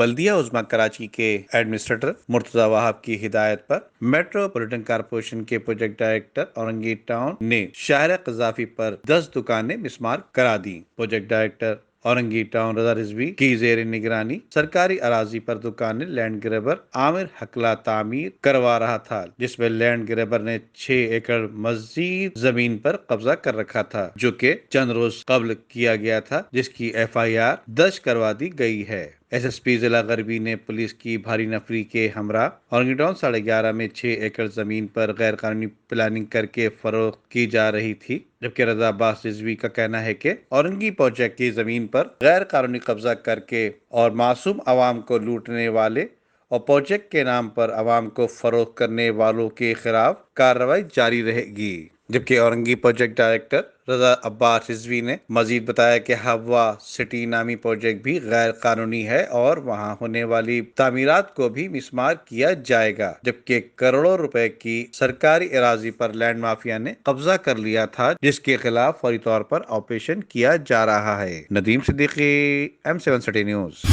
بلدیہ عظمیٰ کراچی کے ایڈمنسٹریٹر مرتضی وہاب کی ہدایت پر میٹروپولیٹن کارپوریشن کے پروجیکٹ ڈائریکٹر اورنگی ٹاؤن نے شاہراہ قذافی پر 10 دکانیں مسمار کرا دی۔ پروجیکٹ ڈائریکٹر اورنگی ٹاؤن رضا رضوی کی زیر نگرانی سرکاری اراضی پر دکانیں لینڈ گریبر عامر حقلہ تعمیر کروا رہا تھا، جس میں لینڈ گریبر نے 6 ایکڑ مزید زمین پر قبضہ کر رکھا تھا، جو کہ چند روز قبل کیا گیا تھا، جس کی FIR درج کروا دی گئی ہے۔ SSP ضلع غربی نے پولیس کی بھاری نفری کے ہمراہ اورنگی ٹاؤن 11:30 میں 6 ایکڑ زمین پر غیر قانونی پلاننگ کر کے فروخت کی جا رہی تھی، جبکہ رضا عباس رضوی کا کہنا ہے کہ اورنگی پروجیکٹ کی زمین پر غیر قانونی قبضہ کر کے اور معصوم عوام کو لوٹنے والے اور پروجیکٹ کے نام پر عوام کو فروخت کرنے والوں کے خلاف کارروائی جاری رہے گی۔ جبکہ اورنگی پروجیکٹ ڈائریکٹر رضا عباس رضوی نے مزید بتایا کہ ہوا سٹی نامی پروجیکٹ بھی غیر قانونی ہے اور وہاں ہونے والی تعمیرات کو بھی مسمار کیا جائے گا، جبکہ کروڑوں روپے کی سرکاری اراضی پر لینڈ مافیا نے قبضہ کر لیا تھا، جس کے خلاف فوری طور پر آپریشن کیا جا رہا ہے۔ Nadeem Siddiqui, M7 city news.